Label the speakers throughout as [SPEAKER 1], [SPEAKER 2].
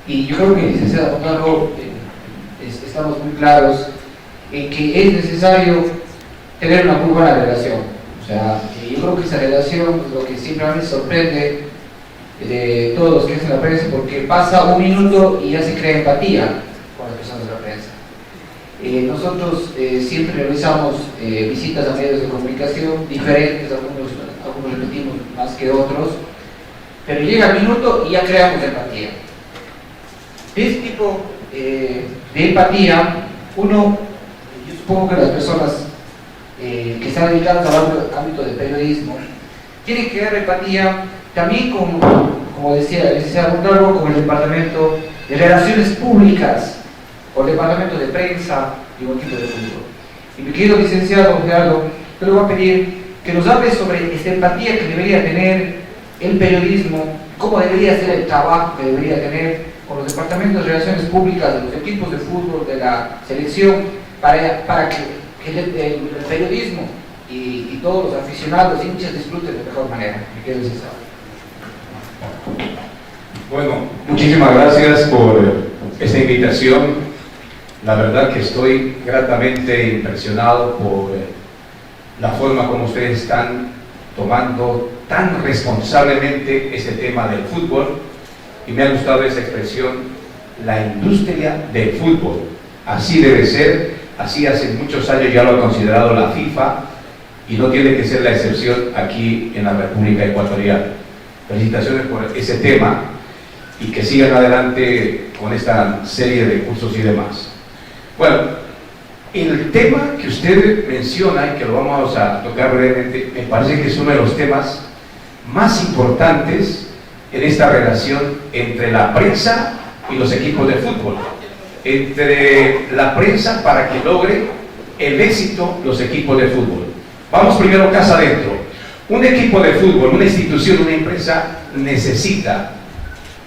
[SPEAKER 1] Y yo creo que, licenciado Montalvo, estamos muy claros en que es necesario tener una muy buena relación. O sea, yo creo que esa relación es lo que siempre a mí sorprende de todos los que hacen la prensa, porque pasa un minuto y ya se crea empatía con las personas de la prensa. Nosotros siempre realizamos visitas a medios de comunicación diferentes, algunos repetimos más que otros, pero llega el minuto y ya creamos empatía. De este tipo de empatía, yo supongo que las personas que están dedicadas al ámbito del periodismo tienen que dar empatía también como decía el licenciado Montalvo, con el Departamento de Relaciones Públicas o el Departamento de Prensa y un equipo de fútbol. Y mi querido licenciado Gerardo, yo le voy a pedir que nos hable sobre esta empatía que debería tener el periodismo, cómo debería ser el trabajo que debería tener con los departamentos de relaciones públicas de los equipos de fútbol, de la selección, para que el periodismo y todos los aficionados, hinchas, disfruten de mejor manera. Me quedo licenciado.
[SPEAKER 2] Bueno, muchísimas gracias por esta invitación. La verdad que estoy gratamente impresionado por la forma como ustedes están tomando tan responsablemente este tema del fútbol, y me ha gustado esa expresión, la industria del fútbol. Así debe ser, así hace muchos años ya lo ha considerado la FIFA, y no tiene que ser la excepción aquí en la República Ecuatoriana. Felicitaciones por ese tema y que sigan adelante con esta serie de cursos y demás. Bueno, el tema que usted menciona y que lo vamos a tocar brevemente, me parece que es uno de los temas más importantes en esta relación entre la prensa y los equipos de fútbol, entre la prensa para que logre el éxito los equipos de fútbol. Vamos primero casa adentro. Un equipo de fútbol, una institución, una empresa necesita,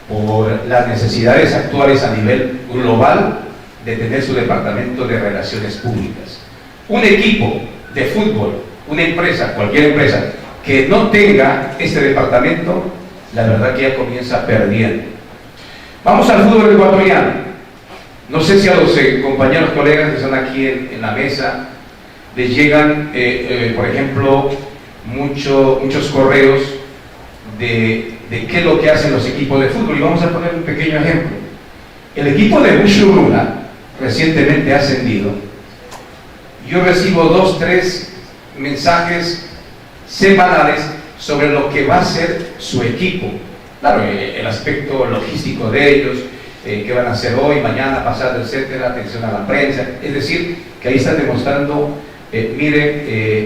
[SPEAKER 2] por las necesidades actuales a nivel global, de tener su departamento de relaciones públicas. Un equipo de fútbol, una empresa, cualquier empresa, que no tenga este departamento, la verdad que ya comienza perdiendo. Vamos al fútbol ecuatoriano. No sé si a los compañeros, colegas que están aquí en la mesa, les llegan, por ejemplo, muchos correos de qué es lo que hacen los equipos de fútbol, y vamos a poner un pequeño ejemplo. El equipo de Bushuruna, recientemente ascendido, yo recibo 2 o 3 mensajes semanales sobre lo que va a ser su equipo. Claro, el aspecto logístico de ellos, qué van a hacer hoy, mañana, pasado, etcétera, atención a la prensa, es decir, que ahí están demostrando,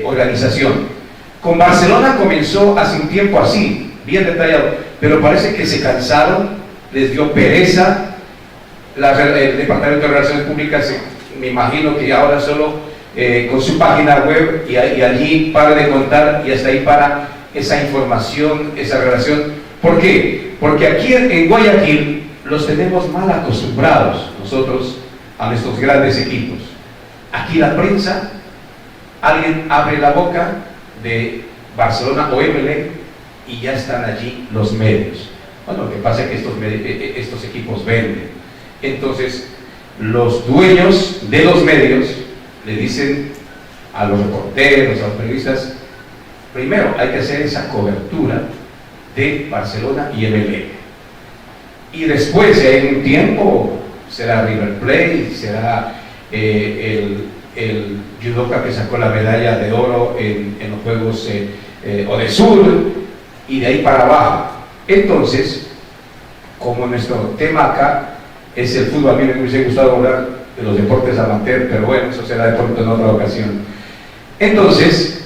[SPEAKER 2] organización. Con Barcelona comenzó hace un tiempo así, bien detallado, pero parece que se cansaron, les dio pereza. El Departamento de Relaciones Públicas, me imagino que ahora solo con su página web y allí para de contar, y hasta ahí para esa información, esa relación. ¿Por qué? Porque aquí en Guayaquil los tenemos mal acostumbrados nosotros a nuestros grandes equipos. Aquí la prensa, alguien abre la boca de Barcelona o Emelec y ya están allí los medios. Bueno, lo que pasa es que estos equipos venden. Entonces, los dueños de los medios le dicen a los reporteros, a los periodistas, primero hay que hacer esa cobertura de Barcelona y Emelec. Y después, si hay un tiempo, será River Plate, será el judoka que sacó la medalla de oro en los Juegos Odesur, y de ahí para abajo. Entonces, como nuestro tema acá es el fútbol, a mí me hubiese gustado hablar de los deportes amateur, pero bueno, eso será de pronto en otra ocasión. Entonces,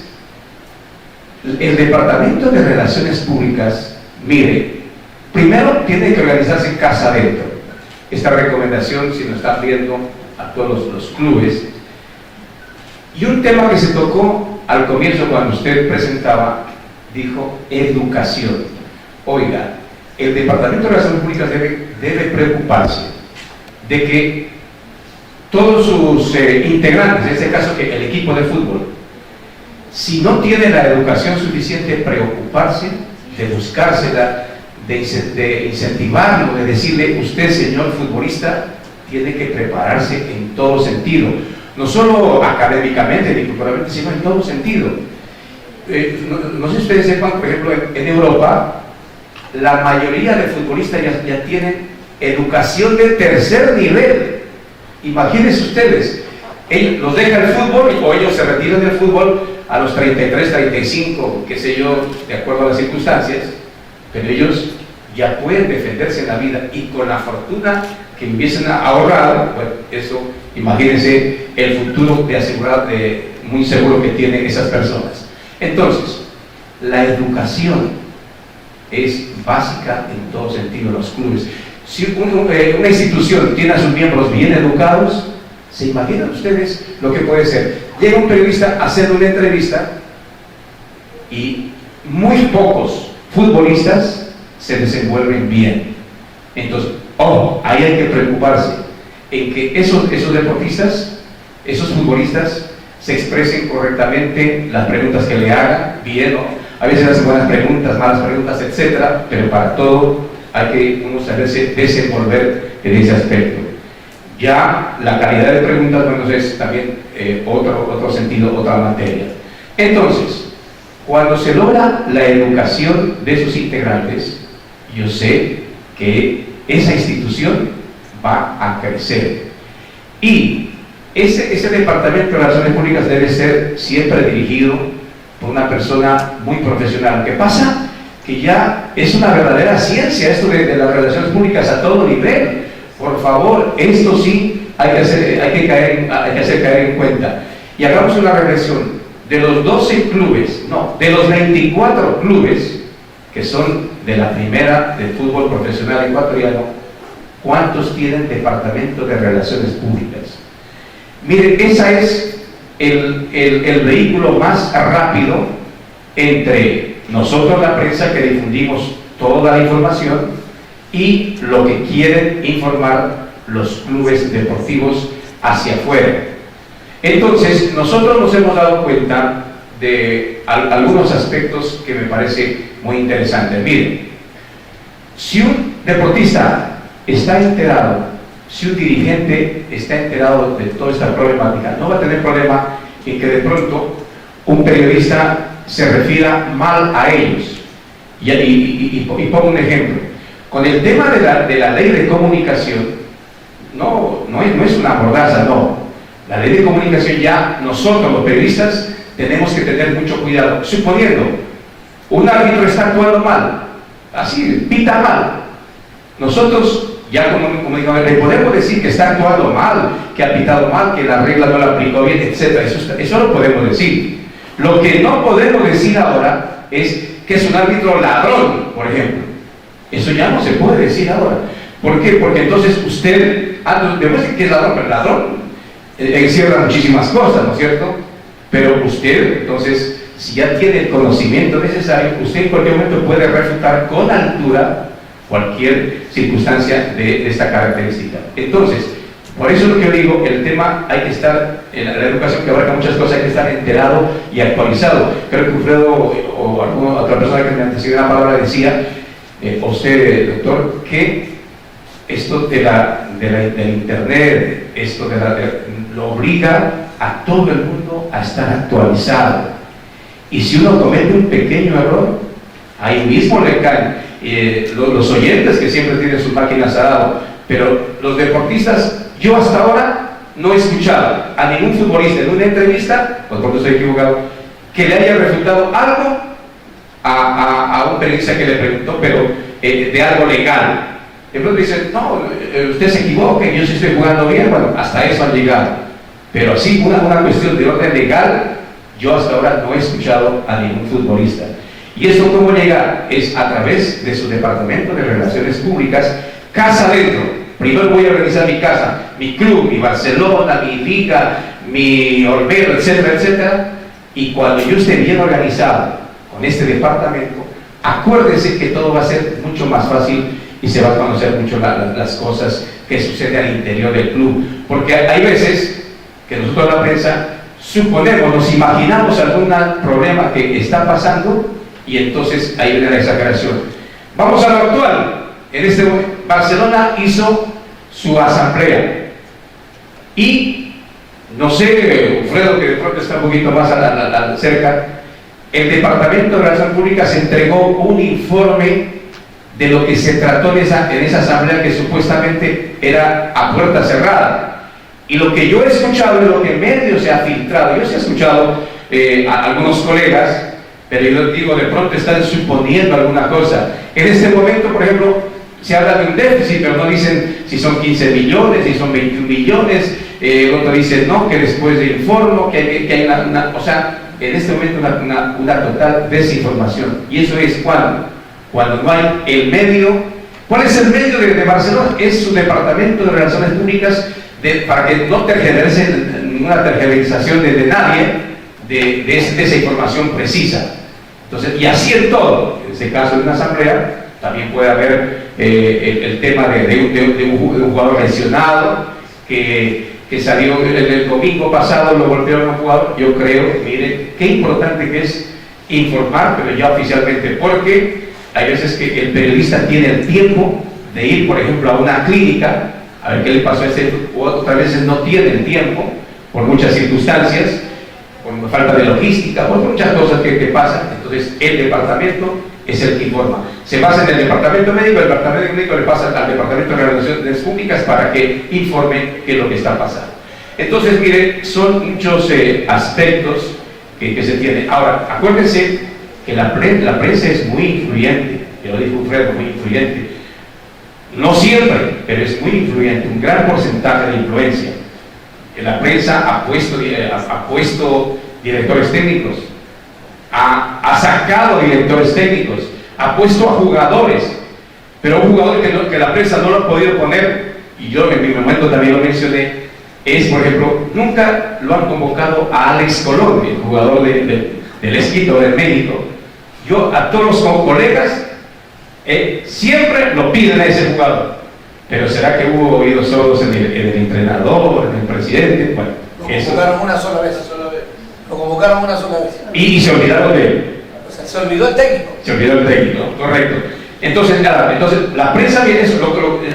[SPEAKER 2] el Departamento de Relaciones Públicas, mire, primero tiene que organizarse en casa adentro. Esta recomendación, si nos están viendo a todos los clubes. Y un tema que se tocó al comienzo cuando usted presentaba, dijo educación. Oiga, el Departamento de Relaciones Públicas debe preocuparse de que todos sus integrantes, en este caso que el equipo de fútbol, si no tiene la educación suficiente, preocuparse de buscársela, de incentivarlo, de decirle: usted, señor futbolista, tiene que prepararse en todo sentido, no solo académicamente ni culturalmente, sino en todo sentido. No sé si ustedes sepan, por ejemplo, en Europa, la mayoría de futbolistas ya tienen educación de tercer nivel. Imagínense ustedes, ellos los deja el fútbol o ellos se retiran del fútbol a los 33, 35, qué sé yo, de acuerdo a las circunstancias, pero ellos ya pueden defenderse en la vida, y con la fortuna que empiezan a ahorrar, bueno, eso, imagínense el futuro de asegurar, muy seguro que tienen esas personas. Entonces, la educación es básica en todo sentido en los clubes. Si una institución tiene a sus miembros bien educados, ¿se imaginan ustedes lo que puede ser? Llega un periodista a hacer una entrevista y muy pocos futbolistas se desenvuelven bien. Entonces, ahí hay que preocuparse en que esos deportistas, esos futbolistas, se expresen correctamente, las preguntas que le hagan, bien, a veces hacen buenas preguntas, malas preguntas, etcétera, pero para todo hay que uno saberse desenvolver en ese aspecto. Ya la calidad de preguntas, bueno, es también otro sentido, otra materia. Entonces, cuando se logra la educación de sus integrantes, yo sé que esa institución va a crecer. Y ese Departamento de Relaciones Públicas debe ser siempre dirigido por una persona muy profesional. ¿Qué pasa? Que ya es una verdadera ciencia esto de las relaciones públicas a todo nivel. Por favor, esto sí hay que hacer caer en cuenta. Y hagamos una regresión. De los 12 clubes, no, de los 24 clubes que son de la primera del fútbol profesional ecuatoriano, ¿cuántos tienen departamento de relaciones públicas? Miren, ese es el vehículo más rápido entre nosotros, la prensa, que difundimos toda la información, y lo que quieren informar los clubes deportivos hacia afuera. Entonces, nosotros nos hemos dado cuenta de algunos aspectos que me parece muy interesantes. Miren, si un deportista está enterado, si un dirigente está enterado de toda esta problemática, no va a tener problema en que de pronto un periodista se refiera mal a ellos. Y pongo un ejemplo. Con el tema de la ley de comunicación, no es una mordaza, no. La ley de comunicación, ya nosotros los periodistas tenemos que tener mucho cuidado. Suponiendo, un árbitro está actuando mal, así, pita mal, nosotros ya como digo, le podemos decir que está actuando mal, que ha pitado mal, que la regla no la aplicó bien, etc. Eso lo podemos decir. Lo que no podemos decir ahora es que es un árbitro ladrón, por ejemplo. Eso ya no se puede decir ahora. ¿Por qué? Porque entonces usted, demuestre que es ladrón, pero ladrón encierra muchísimas cosas, ¿no es cierto? Pero usted, entonces, si ya tiene el conocimiento necesario, usted en cualquier momento puede refutar con altura cualquier circunstancia de esta característica. Entonces, por eso es lo que yo digo, el tema hay que estar, en la educación que abarca muchas cosas, hay que estar enterado y actualizado. Creo que Alfredo o alguna otra persona que me antecedió la palabra decía, o usted, doctor, que esto del internet, esto lo obliga a todo el mundo a estar actualizado. Y si uno comete un pequeño error, ahí mismo le caen. Los oyentes que siempre tienen sus máquinas al lado, pero los deportistas, yo hasta ahora no he escuchado a ningún futbolista en una entrevista, o porque estoy equivocado, que le haya refutado algo a un periodista que le preguntó, pero de algo legal. De pronto dicen, no, usted se equivoca, yo sí estoy jugando bien. Bueno, hasta eso han llegado, pero así una cuestión de orden legal, yo hasta ahora no he escuchado a ningún futbolista. ¿Y esto cómo llega? Es a través de su departamento de relaciones públicas, casa adentro. Primero voy a organizar mi casa, mi club, mi Barcelona, mi Liga, mi Olmedo, etcétera, etcétera. Y cuando yo esté bien organizado con este departamento, acuérdense que todo va a ser mucho más fácil y se va a conocer mucho las cosas que suceden al interior del club, porque hay veces que nosotros la prensa suponemos, nos imaginamos algún problema que está pasando y entonces ahí viene la exageración. Vamos a lo actual. En este momento, Barcelona hizo su asamblea y no sé, Alfredo, que de pronto está un poquito más cerca, el Departamento de Relaciones Públicas entregó un informe de lo que se trató en esa asamblea, que supuestamente era a puerta cerrada. Y lo que yo he escuchado y lo que en medio se ha filtrado, yo sí he escuchado a algunos colegas, pero yo digo, de pronto están suponiendo alguna cosa. En este momento, por ejemplo, se habla de un déficit, pero no dicen si son 15 millones, si son 21 millones, otro dice no, que después de informo, que hay o sea, en este momento una total desinformación. Y eso es cuando no hay el medio. ¿Cuál es el medio de Barcelona? Es su Departamento de Relaciones Públicas, para que no tergiverse ninguna tergiversación de nadie de esa información precisa. Entonces, y así en todo, en este caso de una asamblea, también puede haber el tema de un jugador lesionado que salió el domingo pasado, lo golpearon a un jugador. Yo creo, mire, qué importante que es informar, pero ya oficialmente, porque hay veces que el periodista tiene el tiempo de ir, por ejemplo, a una clínica a ver qué le pasó a ese, o otras veces no tiene el tiempo por muchas circunstancias, por falta de logística, por muchas cosas que pasan. Entonces el departamento es el que informa. Se basa en el departamento médico, el departamento médico le pasa al departamento de Relaciones Públicas para que informe qué es lo que está pasando. Entonces, mire, son muchos aspectos que se tienen. Ahora, acuérdense que la prensa es muy influyente, que lo dijo Alfredo, muy influyente. No siempre, pero es muy influyente, un gran porcentaje de influencia. La prensa ha puesto directores técnicos, ha sacado directores técnicos, ha puesto a jugadores, pero un jugador que la prensa no lo ha podido poner, y yo en mi momento también lo mencioné, es, por ejemplo, nunca lo han convocado a Alex Colón, el jugador del Esquito, del México. Yo a todos los colegas siempre lo piden a ese jugador, pero ¿será que hubo oídos sordos en el entrenador, en el presidente? Bueno,
[SPEAKER 3] lo convocaron una sola vez. Lo convocaron una sola vez.
[SPEAKER 2] Y se olvidaron de él.
[SPEAKER 3] O sea, se olvidó el técnico.
[SPEAKER 2] Se olvidó el técnico, correcto. Entonces, nada, la prensa viene eso,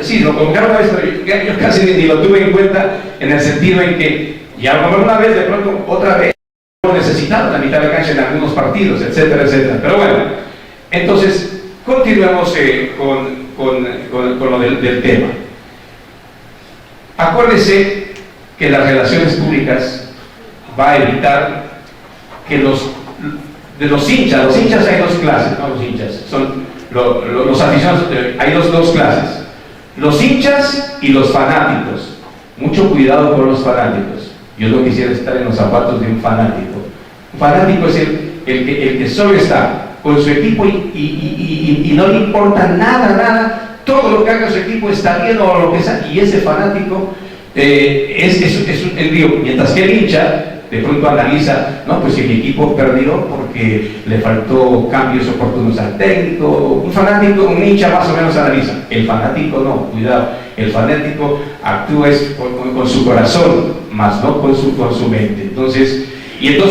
[SPEAKER 2] sí, lo convocaron una vez, pero yo casi ni lo tuve en cuenta, en el sentido en que, ya a lo mejor una vez, de pronto, otra vez, lo necesitaron la mitad de la cancha en algunos partidos, etcétera, etcétera. Pero bueno, entonces, continuemos con lo del tema. Acuérdese que las relaciones públicas va a evitar que de los hinchas hay dos clases, no los hinchas, son los aficionados, hay dos clases, los hinchas y los fanáticos. Mucho cuidado con los fanáticos. Yo no quisiera estar en los zapatos de un fanático. Un fanático es el que solo está con su equipo y no le importa nada, todo lo que haga su equipo está bien o lo que sea, y ese fanático es un lío, mientras que el hincha de pronto analiza, no, pues si el equipo perdió porque le faltó cambios oportunos al técnico. Un fanático, un hincha más o menos analiza. El fanático no, cuidado, el fanático actúa con su corazón, más no con su mente. Entonces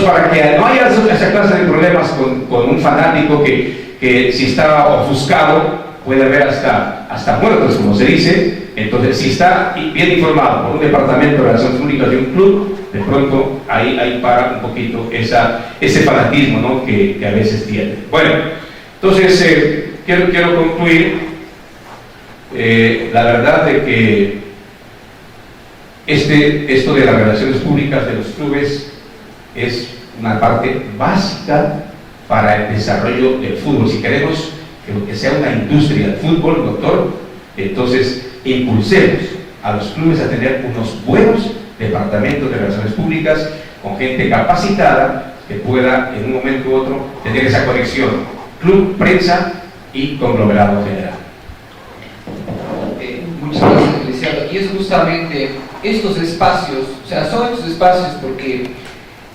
[SPEAKER 2] para que no haya esa clase de problemas con un fanático que si está ofuscado puede haber hasta muertos, como se dice. Entonces, si está bien informado por un departamento de relaciones públicas de un club, de pronto ahí para un poquito ese fanatismo, ¿no?, que a veces tiene. Bueno, entonces quiero concluir. La verdad de que esto de las relaciones públicas de los clubes es una parte básica para el desarrollo del fútbol. Si queremos que sea una industria del fútbol, doctor, entonces impulsemos a los clubes a tener unos buenos departamentos de relaciones públicas con gente capacitada que pueda en un momento u otro tener esa conexión club, prensa y conglomerado general.
[SPEAKER 1] Muchas gracias, licenciado. Y es justamente estos espacios, o sea, son estos espacios porque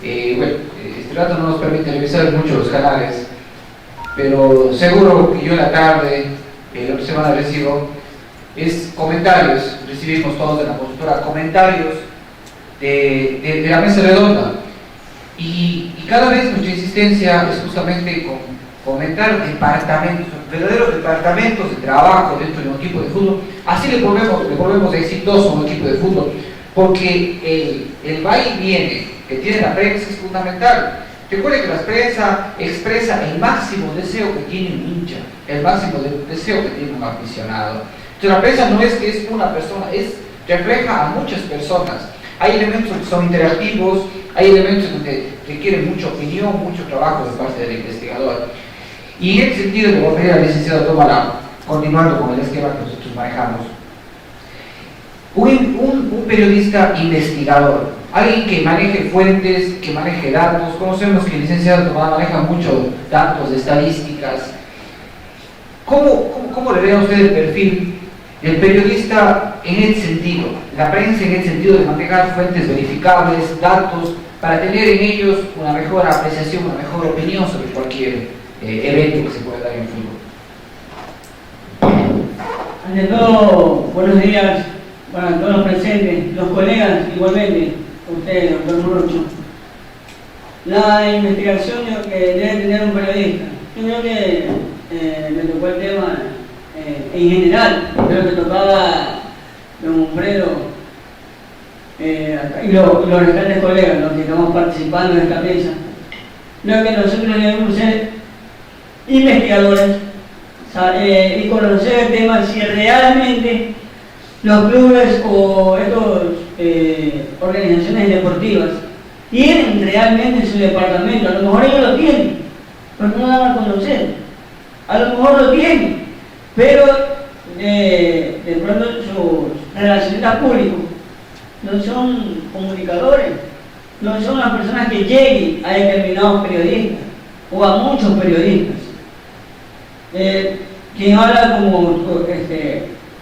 [SPEAKER 1] este rato no nos permite revisar mucho los canales, pero seguro que yo en la tarde, la otra semana recibo, es comentarios, recibimos todos de la consultora, comentarios de la mesa redonda. Y cada vez nuestra insistencia es justamente con comentar departamentos, verdaderos departamentos de trabajo dentro de un equipo de fútbol. Así le volvemos exitoso a un equipo de fútbol, porque el va y viene que tiene la prensa es fundamental. Recuerde que la prensa expresa el máximo deseo que tiene un hincha, el máximo deseo que tiene un aficionado. Entonces la prensa no es que es una persona, refleja a muchas personas. Hay elementos que son interactivos, hay elementos donde requieren mucha opinión, mucho trabajo de parte del investigador. Y en ese sentido, le voy a pedir al licenciado Tomalá, continuando con el esquema que nosotros manejamos, un periodista investigador, alguien que maneje fuentes, que maneje datos. Conocemos que el licenciado Tomalá maneja mucho datos, estadísticas. ¿Cómo le ve a usted el perfil del periodista en ese sentido, la prensa en el sentido de manejar fuentes verificables, datos, para tener en ellos una mejor apreciación, una mejor opinión sobre cualquier evento que se pueda dar en fútbol?
[SPEAKER 4] Ante todo, buenos días para todos los presentes, los colegas igualmente, usted, doctor Morocho. La investigación que debe tener un periodista, yo creo que me tocó el tema en general, creo que tocaba don Humfredo y los restantes colegas, los que estamos participando en esta mesa. Creo que nosotros debemos ser investigadores y conocer el tema si realmente los clubes o estas organizaciones deportivas tienen realmente su departamento. A lo mejor ellos lo tienen, pero no lo van a conocer. A lo mejor lo tienen, pero de pronto sus relacionistas públicos no son comunicadores, no son las personas que lleguen a determinados periodistas o a muchos periodistas. Quien habla como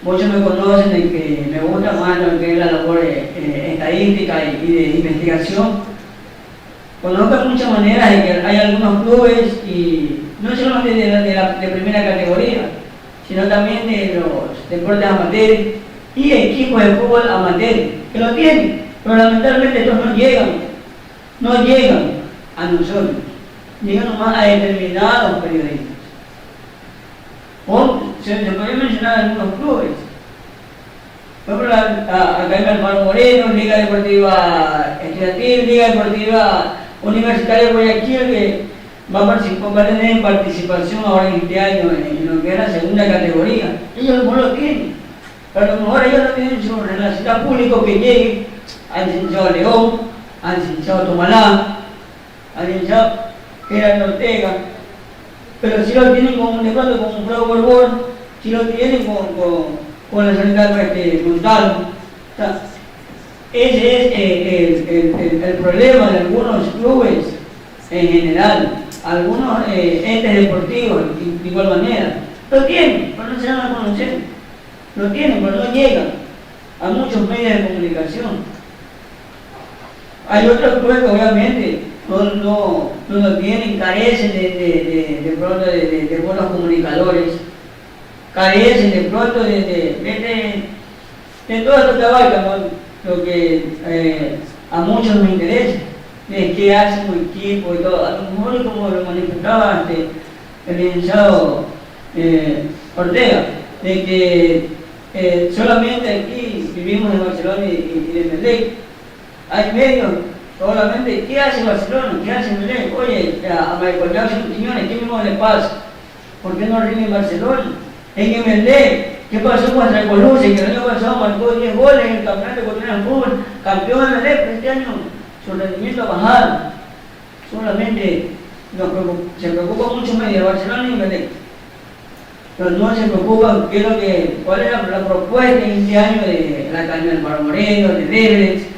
[SPEAKER 4] muchos me conocen de que me gusta más lo que es la labor estadística y de investigación. Conozco muchas maneras de que hay algunos clubes, y no solamente de primera categoría, sino también de los deportes amateurs y equipos de fútbol amateurs que lo tienen, pero lamentablemente estos no llegan a nosotros, llegan nomás a determinados periodistas. O se puede mencionar algunos clubes, por ejemplo acá en Alfaro Moreno, Liga Deportiva Estudiantil, Liga Deportiva Universitaria de Guayaquil, que va a tener participación ahora en este año en lo que es la segunda categoría. Ellos no lo tienen, pero a lo mejor ellos no tienen su relacionista público que llegue al licenciado León, al licenciado Tomalá, al licenciado Gerardo Ortega, pero si lo tienen de pronto con un Frodo Borbón, si lo tienen con la sanidad Gonzalo. O sea, ese es el problema de algunos clubes en general, algunos entes deportivos de igual manera. Lo tienen, pero no se dan a conocer. Lo tienen, pero no llegan a muchos medios de comunicación. Hay otros clubes que obviamente no lo tienen, carecen de pronto de buenos comunicadores, carecen de pronto de todo esto que abarca, ¿no? Lo que a muchos nos interesa, de qué hace un equipo y todo. A lo mejor, como lo manifestaba el licenciado Ortega, de que solamente aquí vivimos en Barcelona y de Melec. Hay medios solamente, ¿qué hace Barcelona? ¿Qué hace Melec? Oye, a Michael Jackson Quiñones, ¿qué mismo le pasa? ¿Por qué no rinde en Barcelona? En Melec, ¿qué pasó con Tracoluce? Que el año pasado marcó 10 goles en el campeonato ecuatoriano de fútbol, campeón de Melec, pero este año su rendimiento ha bajado. Solamente se preocupa mucho medio de Barcelona y Melec, pero no se preocupan cuál es la propuesta en este año de la Academia del Alfaro Moreno, de Debrecht,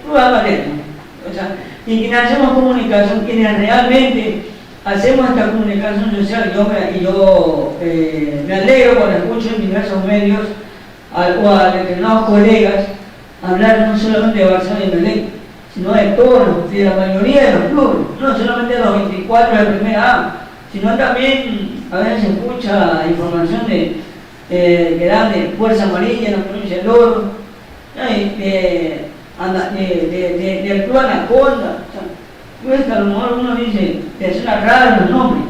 [SPEAKER 4] o sea, y quienes hacemos comunicación, quienes realmente hacemos esta comunicación social. Yo me alegro cuando escucho en diversos medios o a determinados colegas hablar no solamente de Barcelona y Melec, sino de todos, de la mayoría de los clubes, no solamente de los 24 de primera A, sino también a veces se escucha información que dan de Fuerza Amarilla en la provincia del Oro, del Club Anaconda. Pues a lo mejor uno dice, te suena raro los nombres,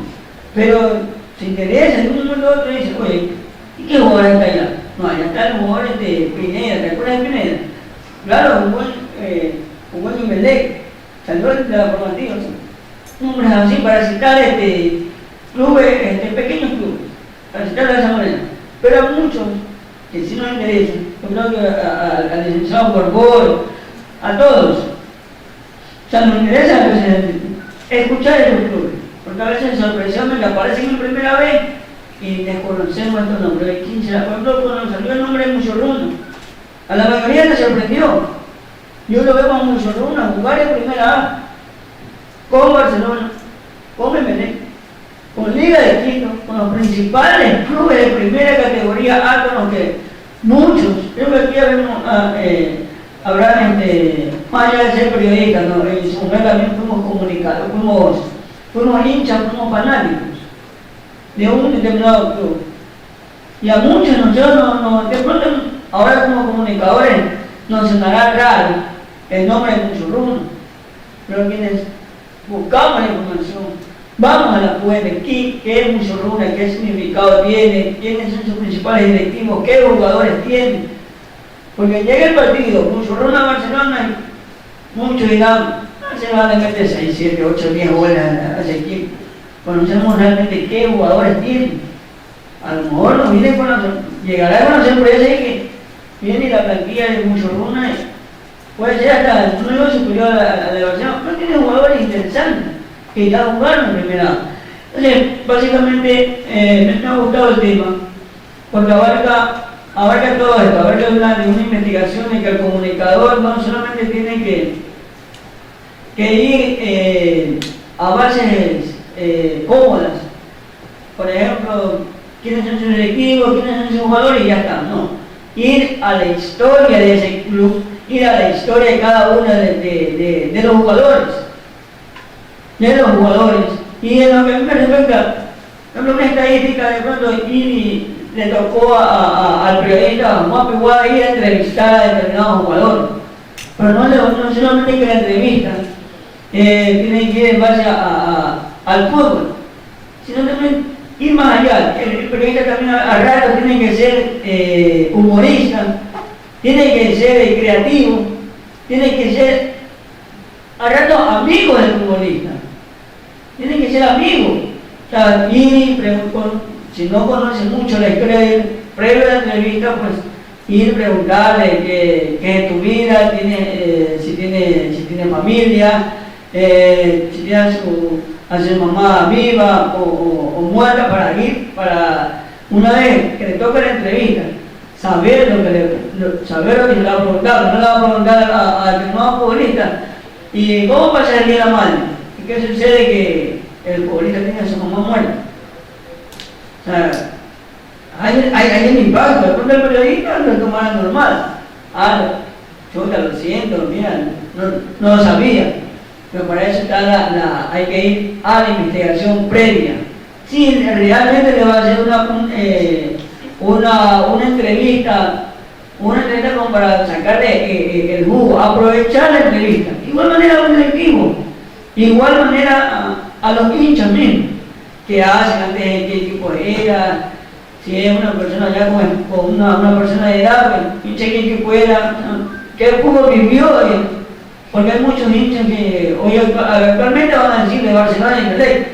[SPEAKER 4] pero se interesa en un momento u otro y dice, oye, ¿y qué jugador está allá? No, allá están los jugadores de Pineda, ¿te acuerdas de Pineda? Claro, un buen Imelec, salió de la formativa, nombres así para citar clubes, pequeños clubes, para citar de esa manera. Pero a muchos que sí nos interesan, yo creo que al licenciado Borbor, a todos, o sea, nos interesa escuchar esos clubes, porque a veces sorpresivamente aparecen en primera vez y desconocemos estos nombres. Por ejemplo, cuando salió el nombre de Muchorruna, a la mayoría le sorprendió. Yo lo veo a Muchorruna jugar en primera A, con Barcelona, con Emelec, con Liga de Quito, con los principales clubes de primera categoría A, con los que muchos, creo que aquí habrá más allá de ser periodistas, ¿no? En su momento también fuimos comunicados, fuimos hinchas, fuimos fanáticos de un determinado club. Y a muchos nosotros, de pronto, ahora como comunicadores, nos sonará raro el nombre de Muchorruna, pero quienes buscamos la información, vamos a la fuente, ¿qué es Muchorruna? ¿Qué significado tiene? ¿Quiénes son sus principales directivos? ¿Qué jugadores tienen? Porque llega el partido, Muchorruna-Barcelona, muchos dirán, se van a meter 6, 7, 8, 10 goles a ese equipo. Conocemos realmente qué jugadores tienen. A lo mejor nos viene llegará con la sorpresa de que viene la plantilla de Muchorruna, puede ser hasta un nivel superior a la de Barcelona, pero tiene jugadores interesantes que ya jugaron en primera. Entonces, básicamente, me ha gustado el tema, porque abarca todo esto, abarca una investigación en que el comunicador no solamente tiene que ir a bases cómodas, por ejemplo, quiénes son sus directivos, quiénes son sus jugadores y ya está, no. Ir a la historia de ese club, ir a la historia de cada uno de los jugadores. Y en lo que a mí me respecta, por ejemplo, una estadística de pronto y le tocó al periodista Juan Piguá ir a entrevistar a determinados jugadores. Pero no solamente que la entrevista tiene que ir en base al fútbol, sino también ir más allá. El periodista también a rato tiene que ser humorista, tiene que ser creativo, tiene que ser a rato amigo del futbolista, tiene que ser amigo. O sea, si no conoce mucho la historia previo a la entrevista, pues ir preguntarle qué es tu vida, si tiene familia, si tiene a su mamá viva o muerta, para una vez que le toque la entrevista, saber lo que se le va a preguntar. No le va a preguntar al determinado futbolista, ¿y cómo pasa el día de la madre? ¿Y qué sucede que el futbolista tiene a su mamá muerta? O sea, hay un impacto. De pronto el periodista lo tomará normal. Chuta, lo siento, mira, no lo sabía. Pero para eso hay que ir a la investigación previa. Si realmente le va a hacer una entrevista como para sacarle el jugo, aprovechar la entrevista. De igual manera a un directivo, de igual manera a los hinchas mismos, que hacen antes de qué equipo era, si es una persona ya con una persona de edad, pues, hincha qué equipo era, qué fútbol vivió, porque hay muchos hinchas que hoy actualmente van a decir de Barcelona y Emelec,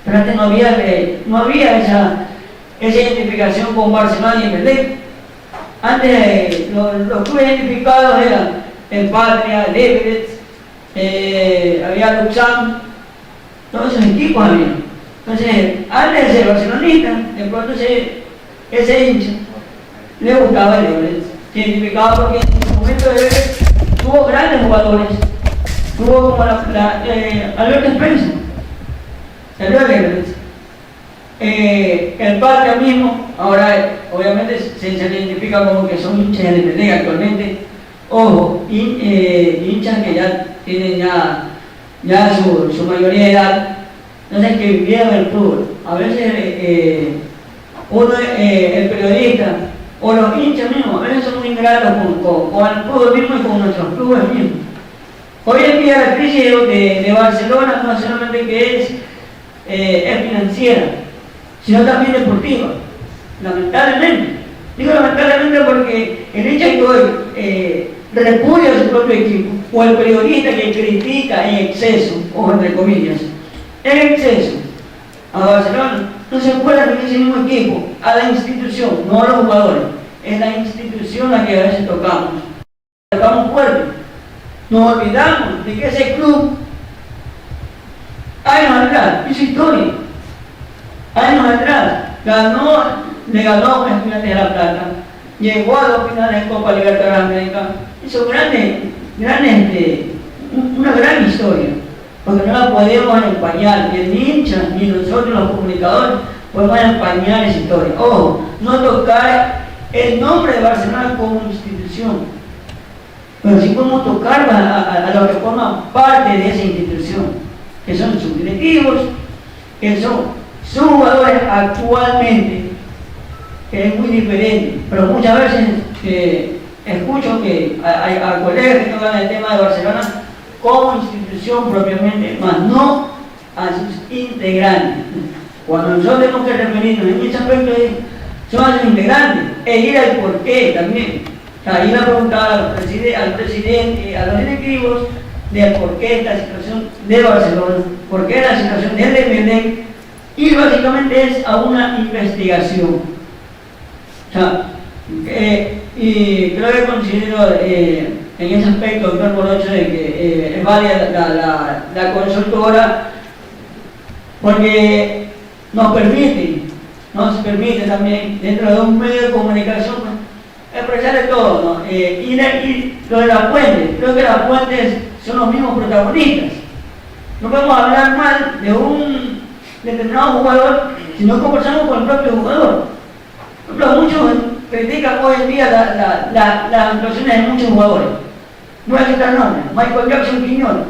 [SPEAKER 4] pero antes no había esa identificación con Barcelona y Emelec. Antes los clubes identificados eran el Patria, el Everett, había Luxán, todos esos equipos había. Entonces, antes de ser barcelonista, de pronto ese hincha le gustaba el Everett, se identificaba porque en su momento de Everett tuvo grandes jugadores, tuvo como Alberto Spencer, salió el Everett. El Patria mismo, ahora obviamente se identifica como que son hinchas de Emelec actualmente. Ojo, hinchas que ya tienen ya su mayoría de edad, no sé, que vivieron el fútbol. A veces uno, el periodista o los hinchas mismos, a veces son muy ingratos con el fútbol mismo y con nuestros clubes mismos. Hoy en día la crisis de Barcelona no solamente que es financiera, sino también deportiva, lamentablemente. Digo lamentablemente porque el hincha que hoy repudia a su propio equipo, o el periodista que critica en exceso, o entre comillas, en exceso a Barcelona, no se acuerdan de ese mismo equipo, a la institución, no a los jugadores, es la institución a que a veces tocamos fuerte. Nos olvidamos de que ese club, años atrás, hizo historia, años atrás, le ganó a Estudiantes de La Plata, llegó a 2 finales de Copa Libertadores de América, hizo una gran historia, porque no la podemos empañar, ni el hincha, ni nosotros los comunicadores podemos empañar esa historia. Ojo, no tocar el nombre de Barcelona como institución, pero sí podemos tocar a los que forman parte de esa institución, que son sus directivos, que son sus jugadores actualmente, que es muy diferente, pero muchas veces escucho que a colegas que tocan el tema de Barcelona como institución propiamente, más no a sus integrantes. Cuando nosotros tenemos que referirnos en ese aspecto, son a sus integrantes, e ir al porqué también. Ir a preguntar al presidente, a los directivos, del porqué de esta situación de Barcelona, por qué la situación del Emelec, y básicamente es a una investigación. O sea, y creo que considero en ese aspecto, doctor Morocho, de que es válida la consultora, porque nos permite también, dentro de un medio de comunicación, expresar de todo, ¿no? Y lo de las fuentes, creo que las fuentes son los mismos protagonistas. No podemos hablar mal de un determinado jugador si no conversamos con el propio jugador. Por ejemplo, muchos critican hoy en día las actuaciones de muchos jugadores. No voy a citar nombres, Michael Jackson Quiñones.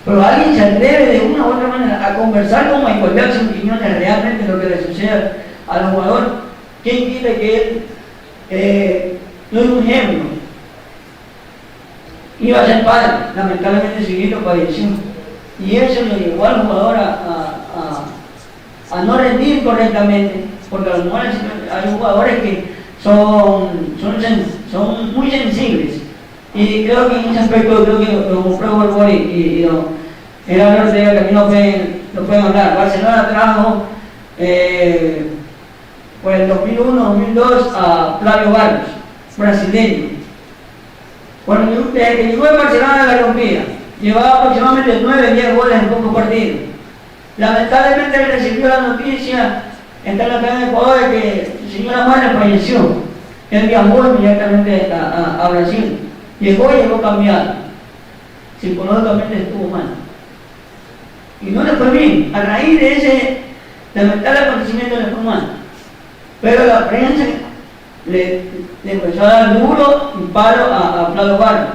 [SPEAKER 4] Pero alguien se atreve de una u otra manera a conversar con Michael Jackson Quiñones realmente lo que le sucede al jugador. ¿Quién quita que él no es un ejemplo? Iba a ser padre, lamentablemente su hijito falleció. Y eso lo llevó al jugador a no rendir correctamente, porque a lo mejor hay jugadores que son muy sensibles. Y creo que en ese aspecto, creo que lo compró Borbón y el hablar de que a mí no pueden hablar. Barcelona trajo por el 2001-2002 a Flavio Vargas, brasileño. Cuando desde que llegó de Barcelona la rompía, llevaba aproximadamente 9-10 goles en pocos partidos. Lamentablemente él recibió la noticia, está en la cadena de Ecuador, de que su señora madre falleció. Él viajó inmediatamente a Brasil. Llegó cambiado. Psicológicamente estuvo mal. Y no le fue bien. A raíz de ese lamentable acontecimiento le fue mal. Pero la prensa le empezó a dar duro y palo a Flavio Vargas,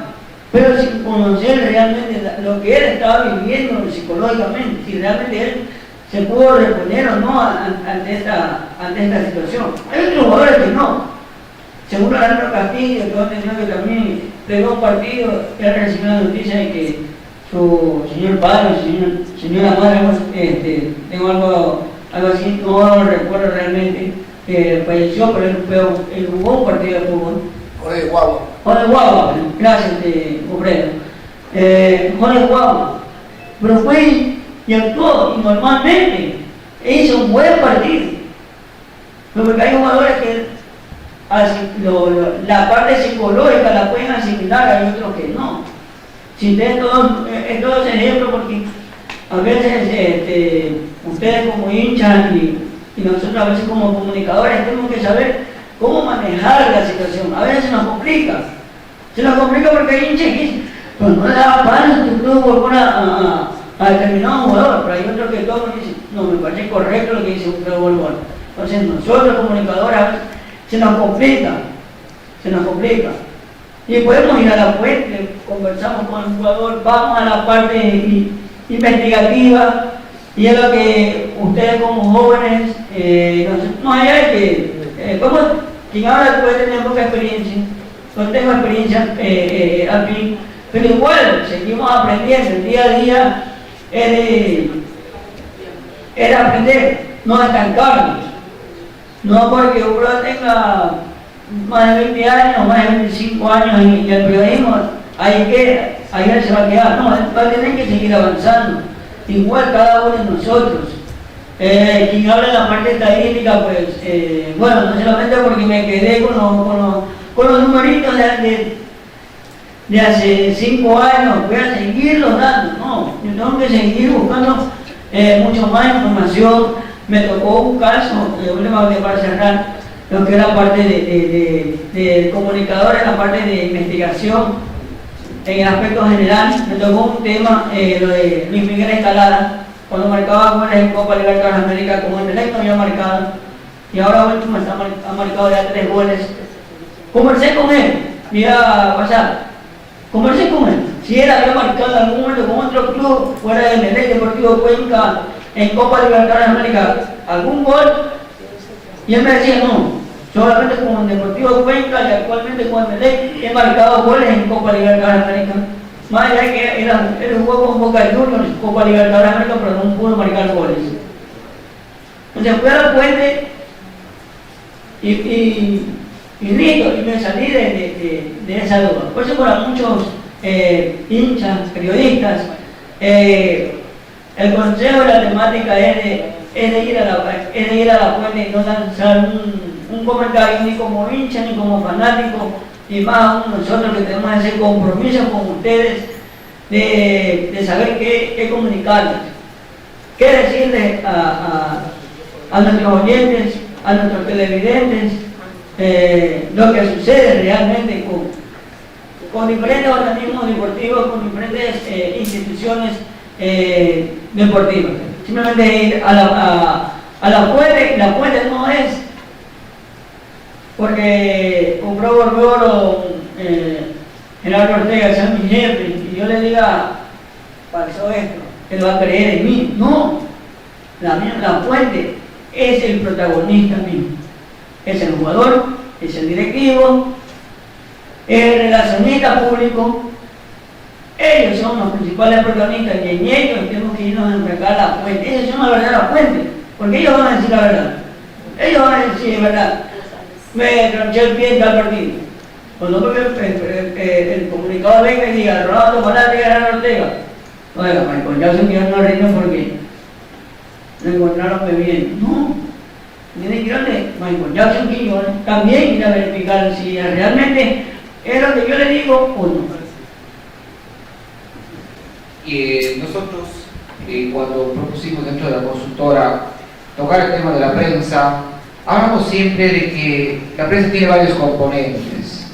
[SPEAKER 4] pero sin conocer realmente lo que él estaba viviendo psicológicamente, si realmente él se pudo reponer o no ante esta situación. Hay otros jugadores que no. Según Alejandro Castillo, que mencionó que también pegó un partido, él recibió la noticia de que su señor padre, su señora madre, tengo algo así, no lo recuerdo realmente, que falleció, pero él jugó un partido de fútbol.
[SPEAKER 3] Jorge Guagua.
[SPEAKER 4] Jorge Guagua, gracias, obrero. Jorge Guagua. Pero fue y actuó, y normalmente hizo un buen partido. Porque hay jugadores que la parte psicológica la pueden asimilar, hay otros que no. Si ustedes todos ejemplos, porque a veces ustedes como hinchas y nosotros a veces como comunicadores tenemos que saber cómo manejar la situación. A veces se nos complica porque hay hinchas que dicen, pues no le daba palo tu club por a determinado jugador, pero hay otros que todos dicen, no, me parece correcto lo que dice un club Borbón. Entonces nosotros comunicadores a veces se nos complica. Y podemos ir a la fuente, conversamos con el jugador, vamos a la parte investigativa, Y es lo que ustedes como jóvenes, no hay que, como quien ahora puede tener poca experiencia, no tengo experiencia aquí, pero igual seguimos aprendiendo, el día a día es aprender, no estancarnos, no porque uno tenga más de 20 años, más de 25 años en el periodismo, ahí queda, ahí se va a quedar, no, va a tener que seguir avanzando, igual cada uno de nosotros. Quien habla en la parte estadística, pues, bueno, no solamente porque me quedé con los numeritos de hace 5 años, voy a seguirlos dando, no, yo tengo que seguir buscando mucho más información. Me tocó un caso, para cerrar, lo que es la parte de comunicador, en la parte de investigación, en el aspecto general, me tocó un tema, lo de Luis Miguel Escalada, cuando marcaba goles en Copa Libertadores de América, como en el no había marcado, y ahora último ha marcado ya 3 goles. Conversé con él, mira, pasar, conversé con él, si él había marcado en algún momento con otro club fuera del Emelec Deportivo Cuenca en Copa Libertadores de América algún gol, y él me decía no, solamente con el Deportivo Cuenca y actualmente con el Emelec he marcado goles en Copa Libertadores de América. Más allá que él jugó con Boca Juniors en Copa Libertadores de América, pero no pudo marcar goles. Entonces fui a la fuente y listo, y me salí de esa duda. Por eso para muchos hinchas, periodistas, el consejo de la temática es de ir a la fuente y no lanzar un comentario ni como hincha ni como fanático, y más aún nosotros que tenemos ese compromiso con ustedes de saber qué comunicarles, qué decirles a nuestros oyentes, a nuestros televidentes, lo que sucede realmente con diferentes organismos deportivos, con diferentes instituciones deportivas. Simplemente ir a la fuente. La fuente no es porque compró Borboro Gerardo Ortega, sea mi jefe, y yo le diga, pasó esto, él va a creer en mí. No, la fuente es el protagonista mismo, es el jugador, es el directivo, el relacionista público. Ellos son los principales protagonistas y en ellos tenemos que irnos a enfrentar la fuente. Ellos son la verdadera fuente, porque ellos van a decir la verdad. Ellos van a decir la verdad. Me tranché el pie en tal partido. Cuando el comunicador venga y diga, Rolando Palate Gerardo Ortega, oiga, Michael Jackson que no reino porque lo encontraron bebiendo. No, tiene que ir a Michael Jackson que yo también ir a verificar si realmente es lo que yo le digo o no.
[SPEAKER 1] Y nosotros, cuando propusimos dentro de la consultora tocar el tema de la prensa, hablamos siempre de que la prensa tiene varios componentes.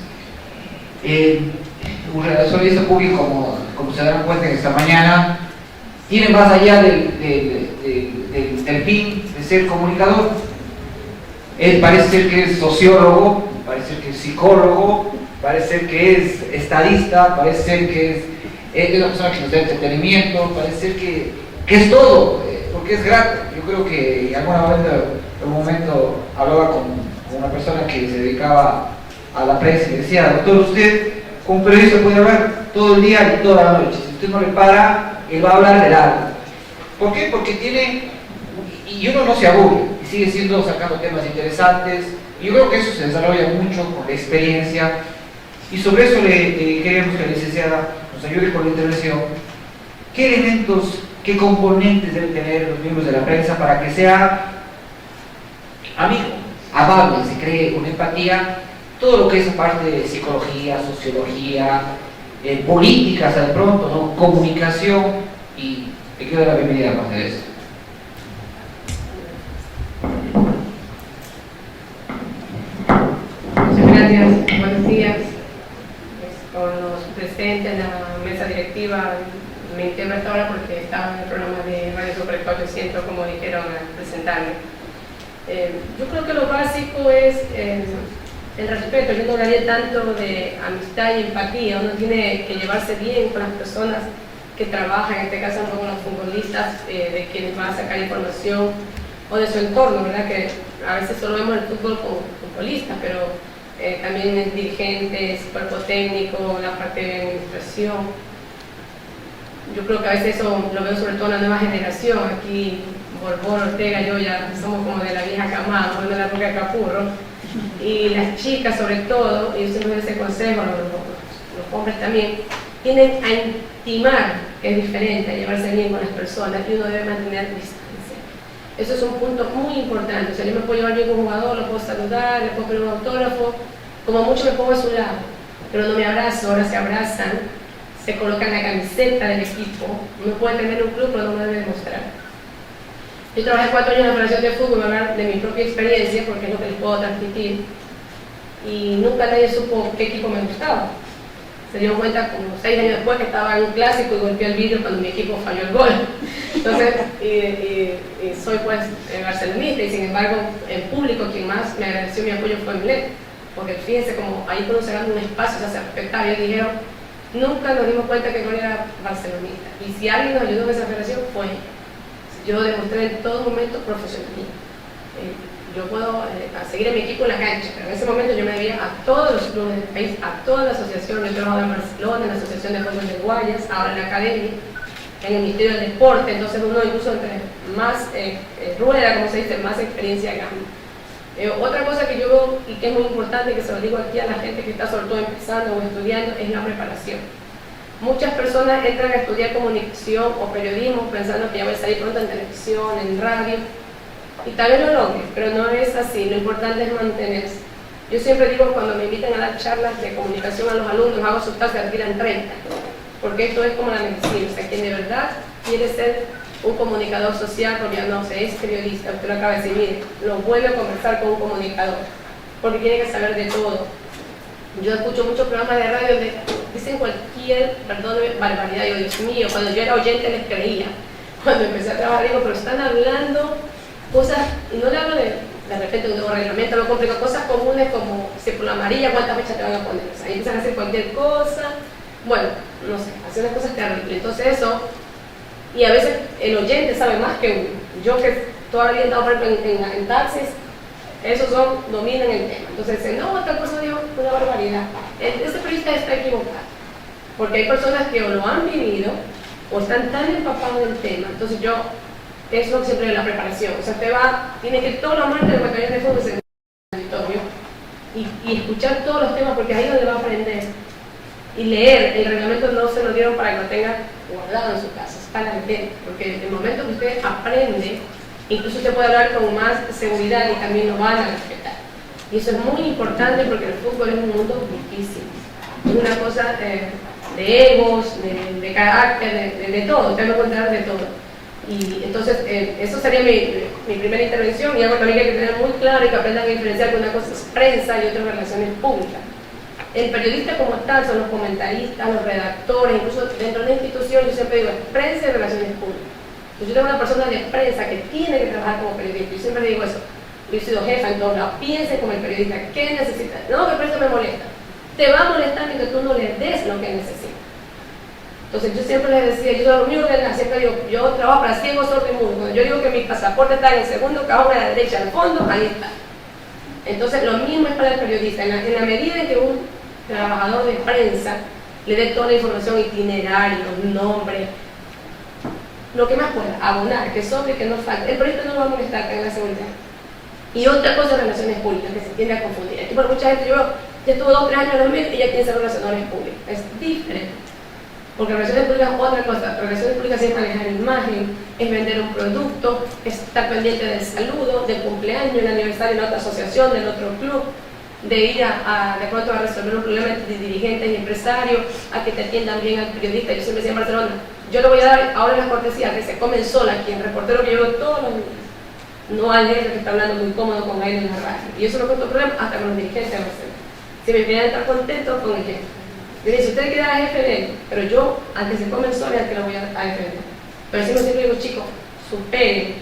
[SPEAKER 1] Un relacionista público, como se darán cuenta esta mañana, tiene más allá del fin de ser comunicador. Parece ser que es sociólogo, parece ser que es psicólogo, parece ser que es estadista, parece ser que es una persona que nos da entretenimiento, parece ser que es todo, porque es grato. Yo creo que en algún momento hablaba con una persona que se dedicaba a la prensa y decía, doctor, usted como periodista puede hablar todo el día y toda la noche, si usted no le para, él va a hablar de largo. ¿Por qué? Porque tiene, y uno no se aburre, y sigue sacando temas interesantes, y yo creo que eso se desarrolla mucho con la experiencia, y sobre eso le queremos que la licenciada nos ayude con la intervención. ¿Qué elementos, qué componentes deben tener los miembros de la prensa para que sea amigo, amable, se cree una empatía, todo lo que es parte de psicología, sociología, políticas de pronto, ¿no? Comunicación, y te quiero dar la bienvenida a parte de eso.
[SPEAKER 5] Muchas gracias, buenos días. Con los presentes en la mesa directiva, me integro hasta ahora porque estaba en el programa de Radio Super 400, como dijeron al presentarme. Yo creo que lo básico es el respeto. Yo no hablaría tanto de amistad y empatía. Uno tiene que llevarse bien con las personas que trabaja, en este caso con los futbolistas, de quienes van a sacar información o de su entorno, ¿verdad? Que a veces solo vemos el fútbol como futbolistas, pero también dirigentes, cuerpo técnico, la parte de administración. Yo creo que a veces eso lo veo sobre todo en la nueva generación. Aquí Borbón, Ortega, yo ya somos como de la vieja camada, de la época de Capurro. Y las chicas sobre todo, y yo siempre doy ese consejo, los hombres también, tienden a intimar, que es diferente, a llevarse bien con las personas, y uno debe mantener distancia. Eso es un punto muy importante. O sea, yo me puedo llevar bien con un jugador, lo puedo saludar, le puedo pedir un autógrafo, como mucho me pongo a su lado, pero no me abrazo. Ahora se abrazan, se colocan la camiseta del equipo. Uno puede tener un club, pero no me debe demostrar. Yo trabajé 4 años en la Federación de Fútbol, voy a hablar de mi propia experiencia, porque es lo que les puedo transmitir, y nunca nadie supo qué equipo me gustaba. Se dieron cuenta como 6 años después que estaba en un clásico y golpeé el vidrio cuando mi equipo falló el gol. Entonces, soy pues barcelonista, y sin embargo, en público quien más me agradeció mi apoyo fue Milet, porque fíjense como ahí cuando se ganó un espacio, o sea, se respetaba. Ellos dijeron, nunca nos dimos cuenta que Gol era barcelonista, y si alguien nos ayudó en esa federación fue él. Yo demostré en todo momento profesionalismo. Yo puedo seguir a mi equipo en la cancha, pero en ese momento yo me debía a todos los clubes del país, a toda la asociación. Yo he trabajado en Barcelona, en la Asociación de Juegos de Guayas, ahora en la Academia, en el Ministerio del Deporte. Entonces uno incluso entre más rueda, como se dice, más experiencia gana. Otra cosa que yo veo y que es muy importante, y que se lo digo aquí a la gente que está sobre todo empezando o estudiando, es la preparación. Muchas personas entran a estudiar comunicación o periodismo pensando que ya voy a salir pronto en televisión, en radio, y tal vez lo logren, pero no es así. Lo importante es mantenerse. Yo siempre digo, cuando me invitan a dar charlas de comunicación a los alumnos, hago sus tasas, retiran 30, porque esto es como la medicina. O sea, quien de verdad quiere ser un comunicador social, porque ya no se es periodista, usted lo acaba de decir, mire, lo bueno es conversar con un comunicador, porque tiene que saber de todo. Yo escucho muchos programas de radio donde dicen cualquier, perdóneme, barbaridad. Yo, Dios mío, cuando yo era oyente les creía. Cuando empecé a trabajar digo, pero están hablando cosas, y no le hablo de repente un nuevo reglamento, lo complico, cosas comunes como círculo amarilla, cuántas fechas te van a poner. O sea, ahí empiezan a hacer cualquier cosa. Bueno, no sé, hacen unas cosas terribles. Entonces eso, y a veces el oyente sabe más que uno. Yo que toda la vida he estado, por ejemplo, en taxis, esos dominan el tema. Entonces dicen, no, tal cosa dijo una barbaridad. Este periodista está equivocado. Porque hay personas que o lo han vivido o están tan empapados del tema. Entonces yo, es lo que siempre es la preparación. O sea, usted tiene que ir todos los martes del batallón de fútbol en el auditorio y escuchar todos los temas, porque ahí es donde va a aprender. Y leer, el reglamento no se lo dieron para que lo tenga guardado en su casa, es para leer. Porque en el momento que usted aprende, incluso usted puede hablar con más seguridad y también lo van a respetar. Y eso es muy importante porque el fútbol es un mundo difícil. Es una cosa de egos, de carácter, de todo. Usted va a encontrar de todo. Y entonces, eso sería mi primera intervención. Y algo también que hay que tener muy claro y que aprendan a diferenciar que una cosa es prensa y otra relaciones públicas. El periodista como tal son los comentaristas, los redactores, incluso dentro de la institución yo siempre digo, prensa y relaciones públicas. Yo tengo una persona de prensa que tiene que trabajar como periodista. Yo siempre digo eso. Yo he sido jefa en todos lados. Piense como el periodista. ¿Qué necesita? No, que prensa me molesta. Te va a molestar mientras tú no le des lo que necesita. Entonces yo siempre les decía, yo soy lo único que siempre digo, yo trabajo para ciegos, sordos y mudos. Cuando yo digo que mi pasaporte está en el segundo cajón a la derecha, al fondo, ahí está. Entonces lo mismo es para el periodista. En la medida en que un trabajador de prensa le dé toda la información, itinerario, nombre, lo que más pueda, abonar, que sobre, que no falte. El periodista no lo va a molestar, tenga la seguridad. Y otra cosa, relaciones públicas, que se tiende a confundir. Aquí por mucha gente, yo ya estuvo 2 o 3 años en el medio y ya tiene que ser relaciones públicas. Es diferente. Porque relaciones públicas es otra cosa. Relaciones públicas es manejar imagen, es vender un producto, es estar pendiente del saludo, del cumpleaños, del aniversario de la otra asociación, del otro club, de ir de pronto a resolver un problema de dirigentes y empresarios, a que te atiendan bien al periodista. Yo siempre decía en Barcelona, yo le voy a dar ahora las cortesías que se comen sola aquí, el reportero que yo veo todos los días, no al jefe que está hablando muy cómodo con aire en la radio. Y eso no fue otro problema hasta con los dirigentes de Barcelona. Si me querían estar contentos con el jefe. Yo digo, si usted quiere dar jefe de él, pero yo, al que se comen sola, es al que lo voy a defender. Pero siempre digo, chicos, superen,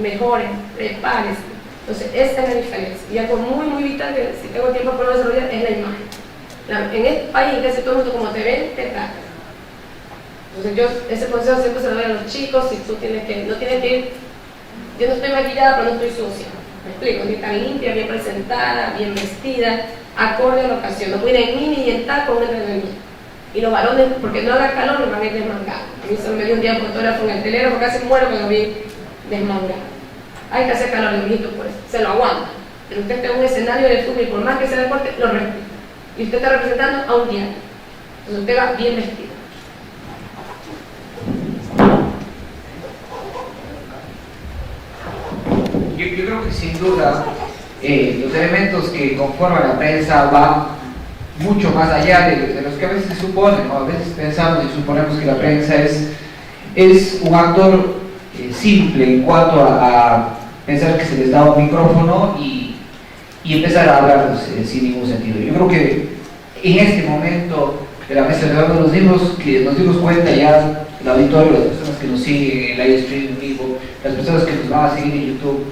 [SPEAKER 5] mejoren, prepárense. Entonces, esa es la diferencia. Y algo muy, muy vital, que si tengo tiempo para desarrollar, es la imagen. En este país, casi todo el mundo, como te ven, te tratan. Entonces ese consejo siempre se lo doy a los chicos, si tú no tienes que ir, yo no estoy maquillada pero no estoy sucia, me explico, ni tan limpia, bien presentada, bien vestida, acorde a la ocasión, no voy a ir en mini y en taco, no en mí. Y los balones, porque no haga calor, me van a ir desmangados. A mí se me dio un día un fotógrafo en el telero, porque casi muero cuando vi desmangado. Hay que hacer calor, el mijito, pues, se lo aguanta. Pero usted está en un escenario de fútbol y por más que sea deporte, lo respeta. Y usted está representando a un diario. Entonces usted va bien vestido.
[SPEAKER 1] Yo creo que sin duda los elementos que conforman la prensa van mucho más allá de los que a veces se suponen, ¿no? A veces pensamos y suponemos que la prensa es un actor simple en cuanto a pensar que se les da un micrófono y empezar a hablar sin ningún sentido. Yo creo que en este momento de la mesa de redonda nos dimos cuenta ya, el auditorio, las personas que nos siguen en el live stream en vivo, las personas que nos van a seguir en YouTube,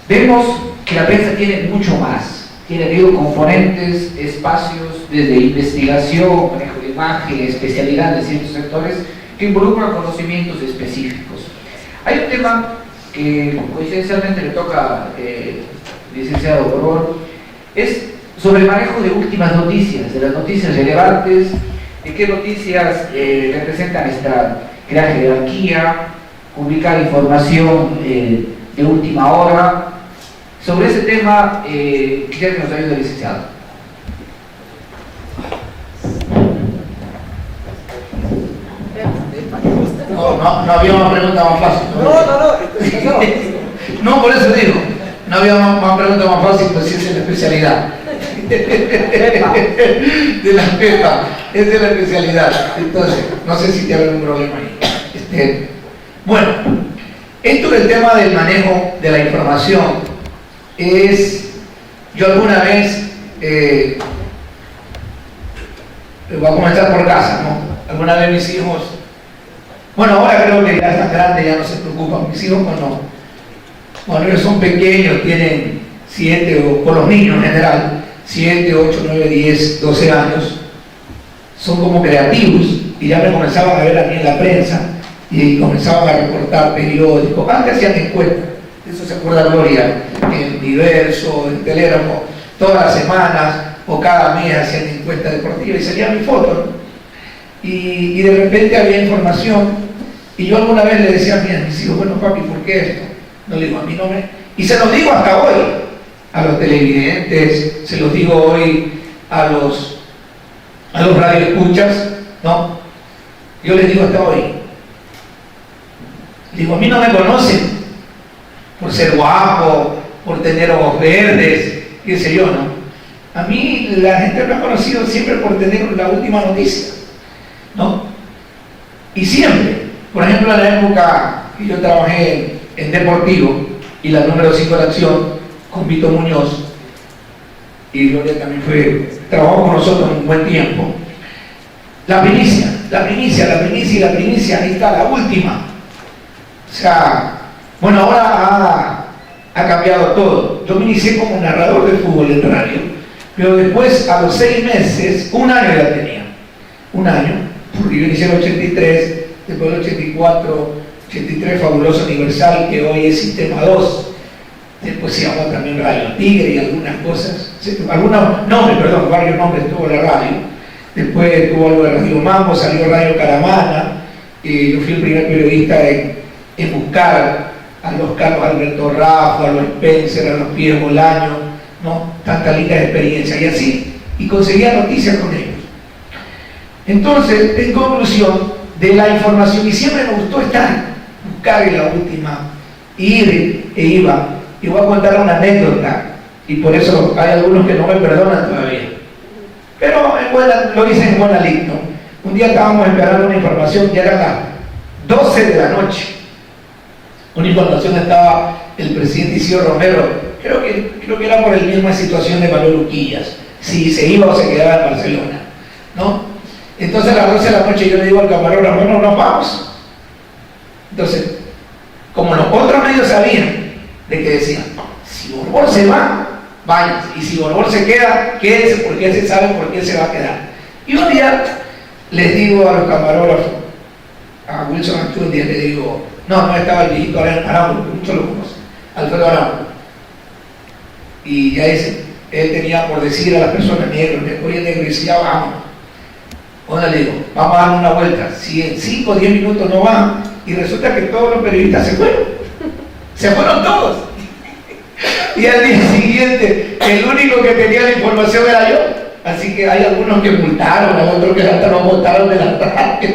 [SPEAKER 1] vemos que la prensa tiene mucho más. Tiene habido componentes, espacios desde investigación, manejo de imagen, especialidad de ciertos sectores que involucran conocimientos específicos. Hay un tema que coincidencialmente le toca al licenciado Borbón, es sobre el manejo de últimas noticias, de las noticias relevantes, de qué noticias representan crear jerarquía, publicar información de última hora. Sobre ese tema, quisiera que nos ayude el licenciado.
[SPEAKER 3] No había una pregunta más fácil. No, por eso digo, no había más pregunta más fácil, pues si es la especialidad. De la PEPA, es de la especialidad. Entonces, no sé si te habrá un problema ahí. Bueno, esto del tema del manejo de la información yo alguna vez, voy a comenzar por casa, ¿no? Alguna vez mis hijos, bueno, ahora creo que ya están grandes, ya no se preocupan, mis hijos cuando ellos son pequeños, tienen 7, o con los niños en general, 7, 8, 9, 10, 12 años, son como creativos y ya me comenzaban a ver a mí en la prensa y comenzaban a reportar periódicos, antes hacían encuestas. Eso se acuerda Gloria, en Diverso, en Telégrafo, todas las semanas o cada mes hacían encuestas deportivas y salía mi foto, ¿no? Y de repente había información y yo alguna vez le decía a mis hijos, bueno papi, ¿por qué esto? No le digo, a mí no me... Y se los digo hasta hoy a los televidentes, se los digo hoy a los radioescuchas, ¿no? Yo les digo hasta hoy. Digo, a mí no me conocen por ser guapo, por tener ojos verdes, qué sé yo, ¿no? A mí la gente me ha conocido siempre por tener la última noticia, ¿no? Y siempre, por ejemplo, en la época que yo trabajé en Deportivo y la número 5 de la acción con Vito Muñoz, y Gloria también trabajó con nosotros un buen tiempo. La primicia, ahí está, la última. O sea, bueno, ahora ha cambiado todo. Yo me inicié como narrador de fútbol en radio, pero después, a los 6 meses, un año ya tenía. Un año, porque yo inicié en el 83, después del 84, 83 Fabuloso Universal, que hoy es Sistema 2. Después se llamó también Radio Tigre y algunas cosas. Varios nombres tuvo la radio. Después tuvo algo de Radio Mambo, salió Radio Caravana. Yo fui el primer periodista en buscar a los Carlos Alberto Rafa, a los Spencer, a los Pierre Bolaño, ¿no? Tantas lindas experiencias y así, y conseguía noticias con ellos. Entonces, en conclusión de la información, y siempre me gustó buscar en la última, ir e iba, y voy a contar una anécdota, y por eso hay algunos que no me perdonan todavía, pero lo hice en buena lid, ¿no? Un día estábamos esperando una información, ya eran las 12 de la noche. Una información estaba el presidente Isidro Romero, creo que era por la misma situación de Manuel Uquillas, si se iba o se quedaba en Barcelona, ¿no? Entonces a las 12 de la noche yo le digo al camarógrafo, bueno, nos vamos. Entonces, como los otros medios sabían de que decían, si Borbón se va, váyanse, y si Borbón se queda, quédese, porque se sabe por qué se va a quedar. Y un día les digo a los camarógrafos, a Wilson Antunes, le digo, no estaba el viejito Arámbulo, que muchos lo conocen, Alfredo Arámbulo. Y ya él tenía por decir a las personas negras, oye negro, y dice, ya vamos. Bueno, le digo, vamos a dar una vuelta. Si en 5 o 10 minutos no van, y resulta que todos los periodistas se fueron todos. Y al día siguiente, el único que tenía la información era yo. Así que hay algunos que multaron, hay otros que hasta nos botaron de la radio.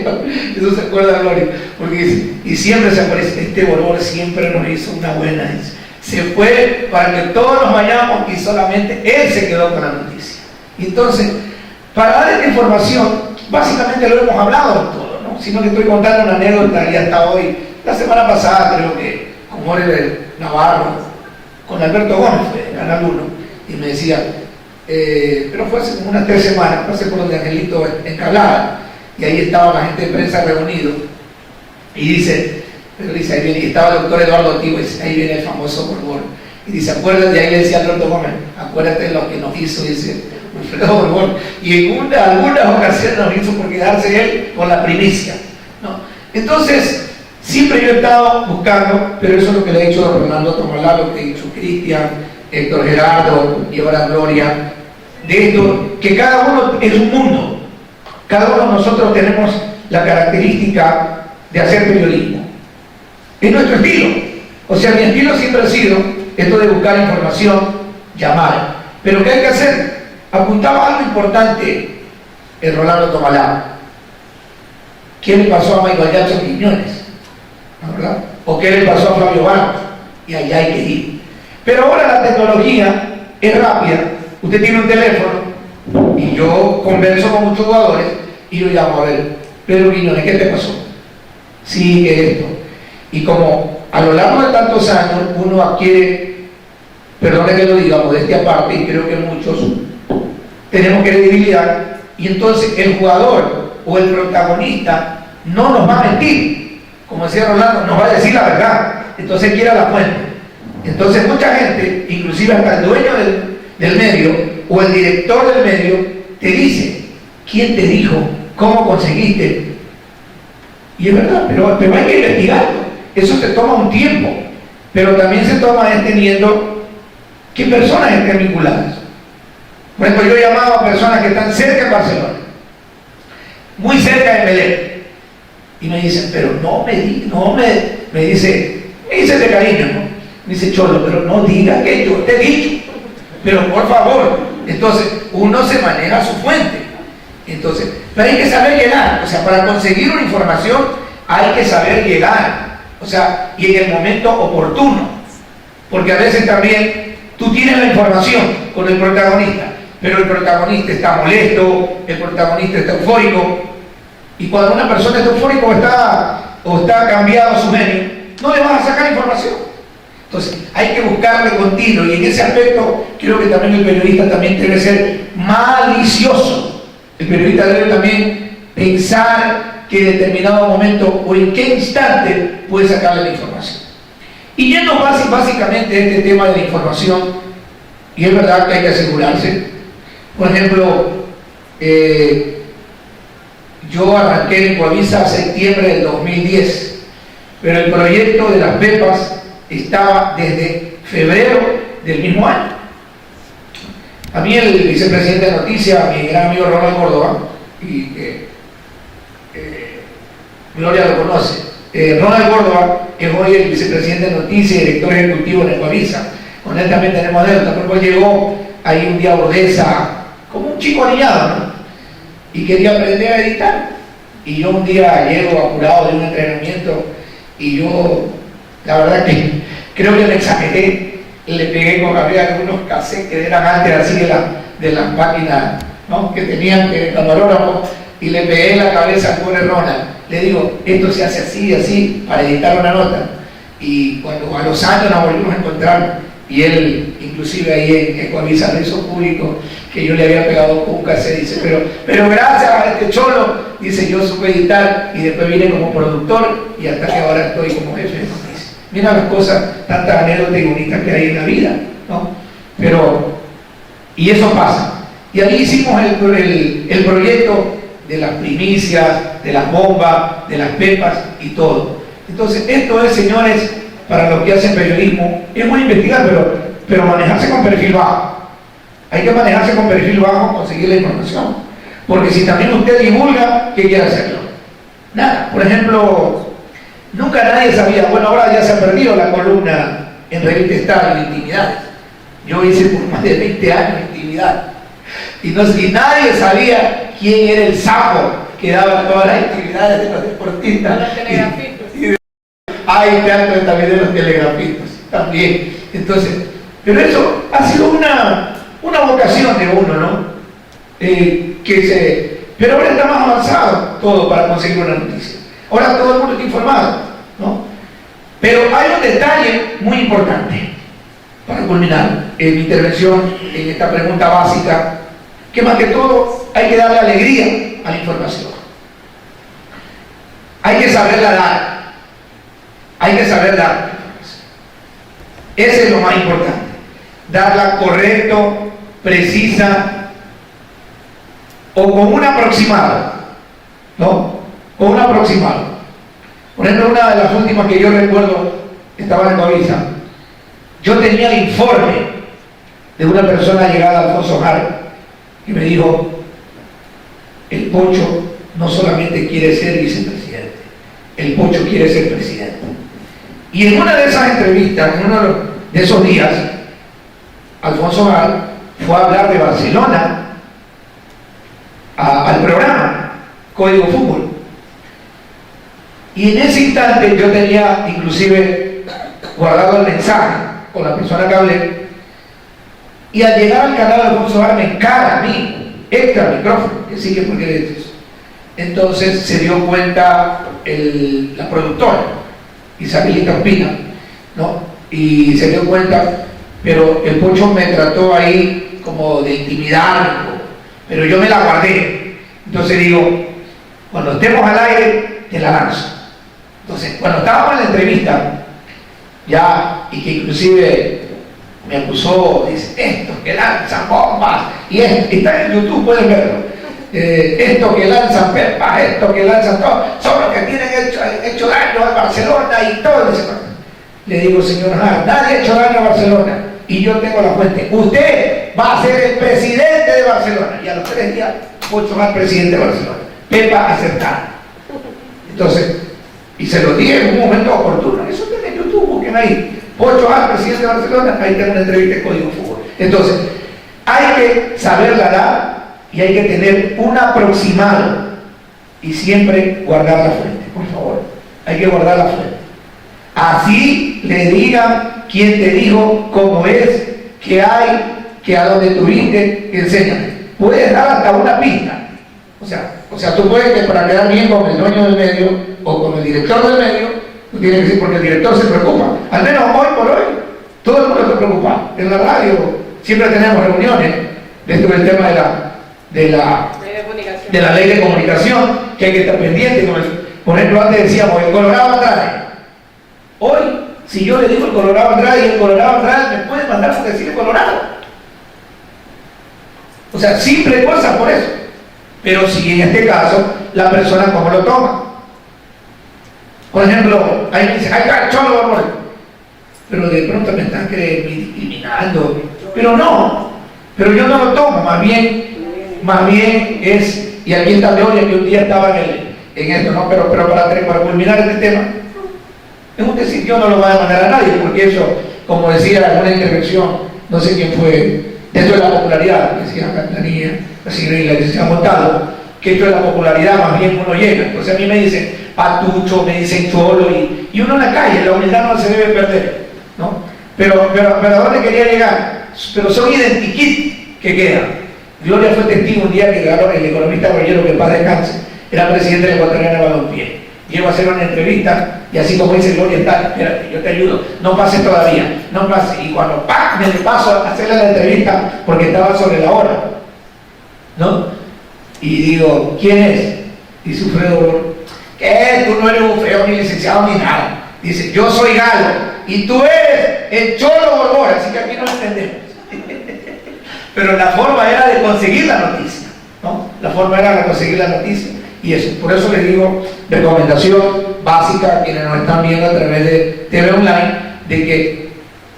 [SPEAKER 3] Eso se acuerda, Gloria. Porque y siempre se aparece, este Borbón siempre nos hizo una buena. Dice. Se fue para que todos nos vayamos y solamente él se quedó con la noticia. Entonces, para dar esta información, básicamente lo hemos hablado todo, ¿no? Sino que estoy contando una anécdota y hasta hoy, la semana pasada creo que con Oliver Navarro, con Alberto Gómez fue en Canal 1, y me decía, pero fue hace como unas 3 semanas, pasé por donde Angelito Encalada, y ahí estaba la gente de prensa reunido, y dice, ahí viene, y estaba el doctor Eduardo Tibo, y dice, ahí viene el famoso Borbón, y dice, acuérdate, ahí le decía Alberto Gómez, acuérdate de lo que nos hizo, dice Alfredo Borbón, y en algunas ocasiones nos hizo por quedarse él con la primicia, ¿no? Entonces, siempre yo he estado buscando, pero eso es lo que le he dicho a Rolando Tomalá, lo que ha dicho Cristian, Héctor Gerardo y ahora Gloria, de esto, que cada uno es un mundo, cada uno de nosotros tenemos la característica de hacer periodismo, es nuestro estilo, o sea, mi estilo siempre ha sido esto de buscar información, llamar, pero ¿qué hay que hacer? Apuntaba algo importante el Rolando Tomalá, ¿qué le pasó a Michael Jackson Quiñones? ¿Verdad? ¿O qué le pasó a Flavio Vargas? Y allá hay que ir. Pero ahora la tecnología es rápida. Usted tiene un teléfono y yo converso con muchos jugadores y yo llamo a ver, Pedro Quiñones, ¿qué te pasó? Sí, que esto. Y como a lo largo de tantos años uno adquiere, perdone que lo diga, modestia aparte, y creo que muchos tenemos credibilidad, y entonces el jugador o el protagonista no nos va a mentir. Como decía Rolando, nos va a decir la verdad, entonces quiera la fuente. Entonces mucha gente, inclusive hasta el dueño del medio o el director del medio, te dice, ¿quién te dijo? ¿Cómo conseguiste? Y es verdad, pero hay que investigarlo. Eso se toma un tiempo, pero también se toma entendiendo qué personas estén vinculadas. Por ejemplo, yo he llamado a personas que están cerca de Barcelona, muy cerca de Belén. Y me dicen, pero me dice de cariño, ¿no? Me dice, Cholo, pero no diga que yo te he dicho, pero por favor. Entonces, uno se maneja su fuente. Entonces, pero hay que saber llegar, o sea, para conseguir una información hay que saber llegar, o sea, y en el momento oportuno, porque a veces también tú tienes la información con el protagonista, pero el protagonista está molesto, el protagonista está eufórico. Y cuando una persona está eufórica o está cambiado su genio, no le vas a sacar información. Entonces, hay que buscarle continuo, y en ese aspecto creo que también el periodista también debe ser malicioso. El periodista debe también pensar que en determinado momento o en qué instante puede sacarle la información. Y yendo básicamente a este tema de la información, y es verdad que hay que asegurarse. Por ejemplo, yo arranqué en Coavisa en septiembre del 2010, pero el proyecto de las PEPAS estaba desde febrero del mismo año. A mí el vicepresidente de Noticias, mi gran amigo Ronald Córdoba, y Gloria lo conoce, Ronald Córdoba es hoy el vicepresidente de Noticias y director ejecutivo de Coavisa. Con él también tenemos deuda, porque llegó ahí un día a Ordesa como un chico aniñado, ¿no? Y quería aprender a editar. Y yo un día llego apurado de un entrenamiento y yo, la verdad que creo que me exageré, le pegué con había algunos cassettes que eran antes así de las máquinas, ¿no? Que tenían el camarógrafo, y le pegué en la cabeza al pobre Ronald. Le digo, esto se hace así, así, para editar una nota. Y cuando a los años nos volvimos a encontrar, y él, inclusive ahí en Coavisa lo hizo público, que yo le había pegado con un cassette, dice, pero gracias a este Cholo, dice, yo supe editar, y después vine como productor, y hasta que ahora estoy como jefe de Noticias. Mira las cosas, tantas anécdotas y bonitas que hay en la vida, ¿no? Pero, y eso pasa. Y ahí hicimos el proyecto de las primicias, de las bombas, de las pepas y todo. Entonces, esto es, señores, para los que hacen periodismo, es muy investigar, pero manejarse con perfil bajo. Hay que manejarse con perfil bajo, conseguir la información. Porque si también usted divulga, ¿qué quiere hacerlo? Nada. Por ejemplo, nunca nadie sabía, bueno, ahora ya se ha perdido la columna en Revista Estado, en Intimidades. Yo hice por más de 20 años Intimidad. Y nadie sabía quién era el sapo que daba todas las actividades de los deportistas.
[SPEAKER 5] Los telegrafistas.
[SPEAKER 3] Hay teatro también de los telegrafistas, también. Entonces, pero eso ha sido una vocación de uno, ¿no? Pero ahora está más avanzado todo para conseguir una noticia. Ahora todo el mundo está informado, ¿no? Pero hay un detalle muy importante para culminar mi intervención en esta pregunta básica, que más que todo hay que darle alegría a la información. Hay que saberla dar. Hay que saber dar. Ese es lo más importante. Darla correcto, precisa o con un aproximado, ¿no? Con un aproximado. Por ejemplo, una de las últimas que yo recuerdo, estaba en Covisa, yo tenía el informe de una persona llegada a Alfonso Jara que me dijo: el Pocho no solamente quiere ser vicepresidente, el Pocho quiere ser presidente. Y en una de esas entrevistas, en uno de esos días, Alfonso Jara fue a hablar de Barcelona al programa Código Fútbol. Y en ese instante yo tenía inclusive guardado el mensaje con la persona que hablé, y al llegar al canal de Alfonso Jara me encara a mí, extra micrófono, que sigue porque es eso. Entonces se dio cuenta la productora, Isabelita Ospina, ¿no? Y se dio cuenta, pero el Pocho me trató ahí como de intimidar, pero yo me la guardé. Entonces digo, cuando estemos al aire, te la lanzo. Entonces, cuando estábamos en la entrevista, ya, y que inclusive me acusó, dice, estos que lanzan bombas, y está en YouTube, pueden verlo, estos que lanzan pepas, estos que lanzan todo, son los que tienen hecho daño a Barcelona y todo eso. Le digo, señor Jara, nadie ha hecho daño a Barcelona, y yo tengo la fuente. Usted va a ser el presidente de Barcelona. Y a los 3 días, Pocho Jara, presidente de Barcelona. Pepa acertada. Entonces, y se lo dije en un momento oportuno. Eso está en YouTube, busquen ahí. Pocho Jara, presidente de Barcelona, ahí tengo una entrevista en Código Fútbol. Entonces, hay que saberla dar y hay que tener un aproximado y siempre guardar la fuente, por favor. Hay que guardar la fuente. Así le digan quién te dijo, cómo es, qué hay, que a dónde tuviste, enséñame. Puedes dar hasta una pista. O sea, tú puedes que para quedar bien con el dueño del medio o con el director del medio, tú tienes que decir, porque el director se preocupa. Al menos hoy por hoy, todo el mundo está preocupado. En la radio siempre tenemos reuniones dentro del tema de la ley de comunicación, que hay que estar pendiente. Por ejemplo, antes decíamos, el Colorado Andrade. Hoy, si yo le digo el Colorado Andrade y el Colorado Andrade me puede mandar por decir el Colorado. O sea, simple cosa por eso. Pero si en este caso, la persona cómo lo toma. Por ejemplo, ahí me dice, ahí está el Cholo Borbón. Pero de pronto me están discriminando. Pero no, pero yo no lo tomo, más bien es, y aquí está Leonia, que un día estaba en esto, ¿no? Pero para culminar este tema, es un decir, yo no lo voy a mandar a nadie, porque eso, como decía en una intervención, no sé quién fue, esto es la popularidad, decía Cantanilla, la licenciada Montado, que esto es la popularidad, más bien uno llega. Entonces a mí me dicen patucho, me dicen cholo, y uno en la calle, la humildad no se debe perder, ¿no? Pero ¿a dónde quería llegar? Pero son identikit que quedan. Gloria fue testigo un día que ganó el economista Rollero, que en paz descanse, era presidente de la Ecuatoriana de Balompié. Llego a hacer una entrevista y así como dice Gloria, espérate, yo te ayudo, no pase todavía, no pase. Y cuando ¡pam! Me le paso a hacerle la entrevista porque estaba sobre la hora, ¿no? Y digo, ¿quién es? Dice Alfredo, ¿qué? Tú no eres un feo ni licenciado ni nada. Dice, yo soy Galo y tú eres el Cholo Borbón, así que aquí no entendemos. Pero la forma era de conseguir la noticia, ¿no? forma era conseguir la noticia. Y eso, por eso les digo, recomendación básica a quienes nos están viendo a través de TV Online, de que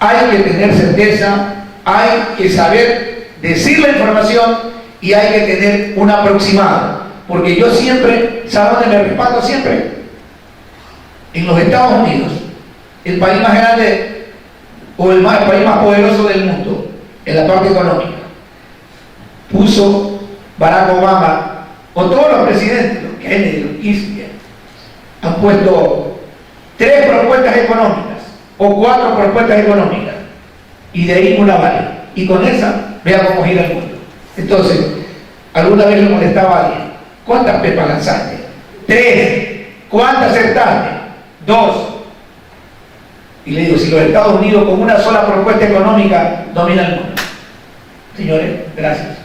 [SPEAKER 3] hay que tener certeza, hay que saber decir la información y hay que tener un aproximado. Porque yo siempre, ¿sabe dónde me respaldo siempre? En los Estados Unidos, el país más grande o el país más poderoso del mundo en la parte económica. Puso Barack Obama, o todos los presidentes, los Kennedy, los Kissinger, han puesto 3 propuestas económicas o 4 propuestas económicas y de ahí una vale. Y con esa, vea cómo gira el mundo. Entonces, alguna vez le molestaba a alguien: ¿cuántas pepas lanzaste? 3. ¿Cuántas acertaste? 2. Y le digo, si los Estados Unidos con una sola propuesta económica dominan el mundo. Señores, gracias.